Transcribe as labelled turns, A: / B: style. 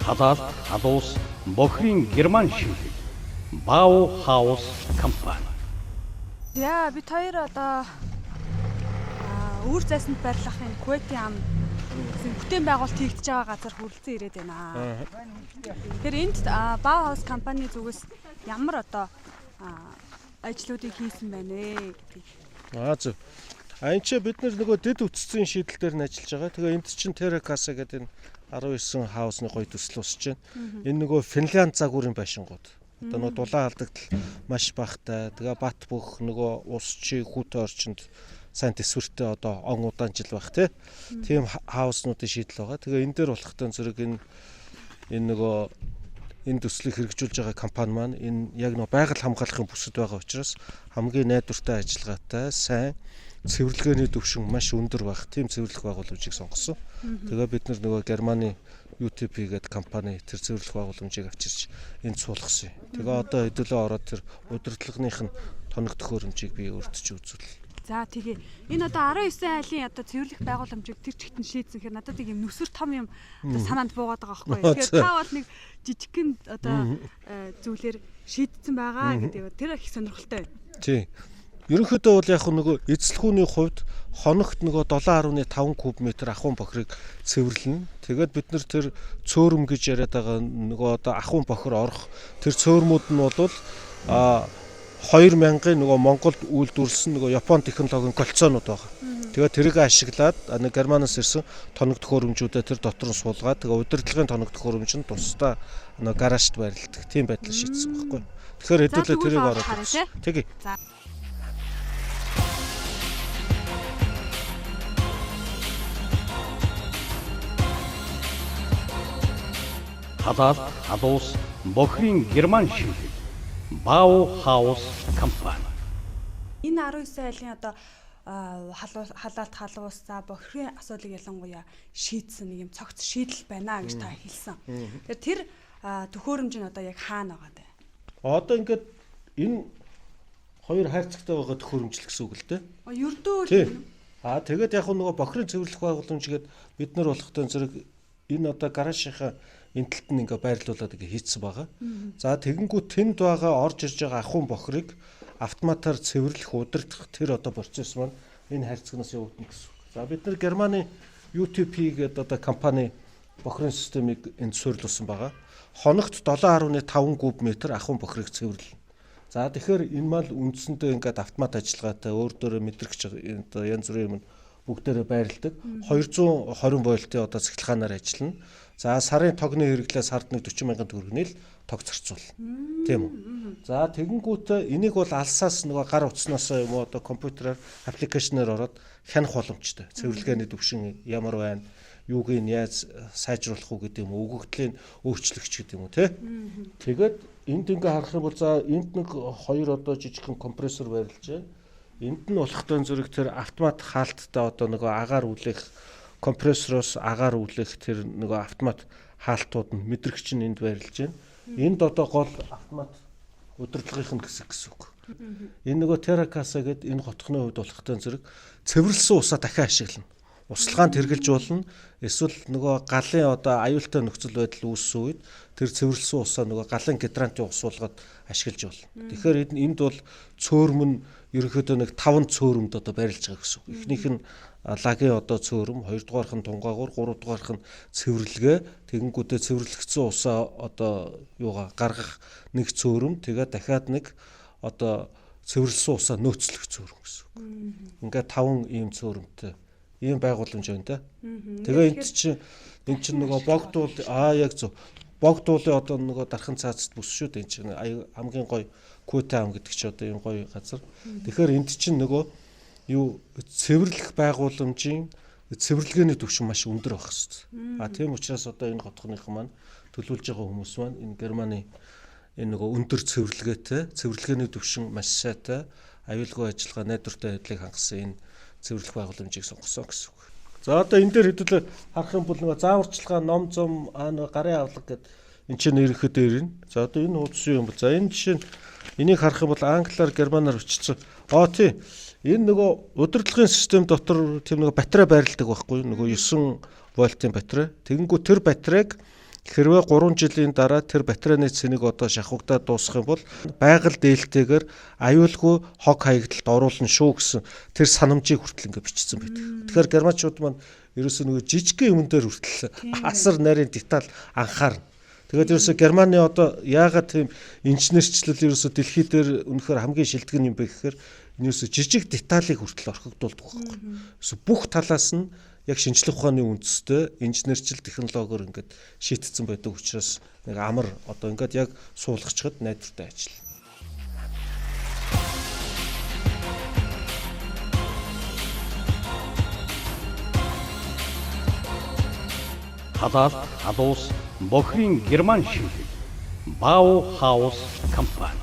A: Талаас халуус бохрын Герман шимтэг Bauhaus компани.
B: Яа, бид хоёр одоо үүр зайсанд барьлах энэ Кувейтийн ам бүтээн байгуулалт хийгдэж байгаа газар хүрэлцэн ирээд байна. Тэгэхээр энд Bauhaus компани зүгээс ямар одоо ажлуудыг хийсэн байна вэ гэдгийг.
C: Зөв. Энд чи бид нөгөө дэд үтцийн шийдэл дээр нь ажиллаж байгаа. Тэгээ энд чинь Terrakasa гэдэг энэ 19 хаусны гоё төсөл усж байна. Энэ нөгөө Финлянд загварын байшингууд. Одоо нөгөө дулаан алдагдал маш багтай. Тэгээ бат бөх нөгөө ус чи хүүтэй орчинд сайн төсвөртэй одоо он удаан жил байх тийм хауснуудын шийдэл байгаа. Тэгээ энэ дээр болохтой зэрэг энэ нөгөө энэ төслийг хэрэгжүүлж байгаа компани маань энэ яг нөгөө байгаль хамгаалахын бүсэд байгаа учраас хамгийн найдвартай ажиллагаатай сайн цэвэрлэгээний түвшин маш өндөр байх тийм цэвэрлэх байгууламжийг сонгосон. Тэгээ бид нөгөө Германы UTP гэдэг компани тэр цэвэрлэх байгууламжийг авчирч энд суулгасан юм. Тэгээ одоо хэдүүлээ ороод тэр удирдлагынх нь тоног төхөөрөмжийг би өөртөө үзүүл.
B: За тэгээ энэ одоо 19 айлын одоо цэвэрлэх байгууламжийг тэр чигт нь шийдсэн хэрэг надад нэг юм нүсвэр том юм одоо санаанд буугаад байгаа байхгүй. Тэгэхээр та бол нэг жижигхэн одоо зүйлээр шийдсэн байгаа гэдэг тэр их сонирхолтой байна.
C: Тийм. Ерөнхийдөө бол яг нөгөө эзлэхүүний хувьд хоногт нөгөө 7.5 куб метр ахуйн бохирыг цэвэрлэнэ. Тэгээд бид нар тэр цөөрөм гэж яриад байгаа нөгөө одоо ахуйн бохир орох тэр цөөрмүүд нь бол 2000-ын нөгөө Монголд үйлдвэрлэсэн нөгөө Япон технологийн колцоонууд байгаа. Тэгээд тэрийг ашиглаад нэг Германаас ирсэн тоног төхөөрөмжүүдээ тэр дотор нь суулгаад тэгээ удирдлагын тоног төхөөрөмж нь тусдаа нөгөө гаражт байрладаг. Тийм байдлаар шийдсэн байхгүй. Тэгэхээр хэдүүлээ тэрийг ороод ирсэн. Тэгье.
A: Талаас халуус бохрын Герман шимтэг Bauhaus компани.
B: Энэ 19 айлын одоо халаалт халуус за бохрын асуудлыг ялангуяа шийдсэн нэг юм цогц шийдэл байна гэж та хэлсэн. Тэгэхээр тэр төхөөрөмж нь одоо яг хаана байгаа вэ?
C: Одоо ингээд энэ хоёр хайрцагтай байгаа төхөөрөмжл гэсэн үг л дээ.
B: Ердөө л
C: юм. Тэгээд яг нөгөө бохрын цэвэрлэх байгууламжгээд бид нар болохтой зэрэг энэ одоо гаражийнхаа энэ талд нь ингээ байрлуулад ингээ хийцсэн байгаа. За тэгэнгүүт тэнд байгаа орж ирж байгаа ахуйн бохирыг автоматар цэвэрлэх удирдах тэр одоо процесс маань энэ харьцагнаас явагдана гэсэн үг. За бид нар Германы UTP гэдэг одоо компани бохирын системийг энд суйрлуулсан байгаа. Хоногт 7.5 куб метр ахуйн бохирыг цэвэрлэнэ. За тэгэхээр энэ мал үндсэндээ ингээд автомат ажиллагаатай өөр дөөрэ мэдрэгч одоо янз бүрийн юм бүгдээрээ байрладаг. 220 вольтын одоо цэглэхаанаар ажиллана. За сарын тогны хэрэглээ сард нэг 40 мянган төгрөгийн л тог зарцуулна. Тийм үү? За тэгэнгүүт энийг бол алсаас нөгөө гар утаснаас юм уу одоо компьютераар аппликейшнээр ороод хянах боломжтой. Цэвэрлэгээний түвшин ямар байна? Юуг нь яаж сайжруулах уу гэдэг юм уу? Өгөгдлийн өөрчлөгч гэдэг юм уу те? Тэгээд энд ингээ харах юм бол за энд нэг хоёр одоо жижигхэн компрессор байрлаж байна. Энд нь болохтой зэрэг тэр автомат хаалттай одоо нөгөө агаар үлээх компрессороос агаар үлээх тэр нөгөө автомат хаалтууд нь мэдрэгч нь энд байрлаж байна. Энд одоо гол автомат удирдлагын хэсэг гэсэн үг. Энэ нөгөө Terrakasa гэдэг энэ хотхны хувьд болохтой зэрэг цэвэрлсэн усаа дахин ашиглана. Услагаанд хэрглэж болно. Эсвэл нөгөө галын одоо аюултай нөхцөл байдал үүссэн үед тэр цэвэрлсэн усаа нөгөө галын гидрант ус болгоод ашиглаж болно. Тэгэхээр энд бол цөөрөм нь ерөнхийдөө нэг 5 цөөрөмд одоо байрлаж байгаа гэсэн үг. Эхнийх нь лагийн одоо цөөрөм, хоёрдугаарх нь тунгаагур, гуравдугаарх нь цэвэрлэгээ, тэгэнгүүтээ цэвэрлэгдсэн усаа одоо юугаа гаргах нэг цөөрөм, тэгээд дахиад нэг одоо цэвэрлсэн усаа нөөцлөх цөөрөм гэсэн үг. Ингээд 5 ийм цөөрөмтэй ийм байгууламж байна та. Тэгээ энэ чинь нөгөө богдуул яг зөв. Богдуулын одоо нөгөө дархан цаацд бүс шүү дээ. Энэ чинь хамгийн гоё Кувейт ам гэдэг чи одоо ийм гоё газар. Тэгэхээр энд чинь нөгөө юу цэвэрлэх байгууламжийн цэвэрлэгээний түвшин маш өндөр байх хэвээр. Тийм учраас одоо энэ хотхоных маань төлөвлөж байгаа хүмүүс маань энэ Германы энэ нөгөө өндөр цэвэрлэгээний түвшин маш сайтай аюулгүй ажиллагаа найдвартай байдлыг хангасан энэ цэвэрлэх байгууламжийг сонгосон гэсэн үг. За одоо энэ дээр хэдүүлээ харах юм бол нөгөө зааварчилгаа, ном зам, нөгөө гарын авлага гэдэг энэ чинь ерөнхийдөө ирнэ. За одоо энэ хуудас юм бол за энэ жишээ нь энийг харах юм бол англиар германаар бичсэн. Тийм. Энэ нөгөө удирдлагын систем дотор тийм нөгөө батарей байрладаг байхгүй юу? Нөгөө 9 вольтын батарей. Тэгэнгүүт тэр батарейг Хэрвээ 3 жилийн дараа тэр батарейны цэнийг одоо шахагдаад дуусах юм бол байгаль дээлтэйгээр аюулгүй хог хаягдалд оруулна шүү гэсэн тэр санамжийг хүртэл ингээд бичсэн байдаг. Тэгэхээр германчууд маань ерөөсөө нөгөө жижигхэн юм дээр хүртэл асар нарийн деталь анхаарна. Тэгээд ерөөсөө Германы одоо яагаад тийм инженерчлэл ерөөсөө дэлхий дээр үнэхээр хамгийн шилдэг юм бэ гэхээр ерөөсөө жижиг деталийг хүртэл орхигдуулдаг байхгүй. Ерөөсөө бүх талаас нь яг шинжлэх ухааны үндэстэй инженерчил технологиор ингээд шийдтсэн байдаг учраас нэг амар одоо ингээд яг суулгачхад найдвартай ажил.
A: Халаалт, халуус, бохрын герман шинжлэл Bauhaus компани.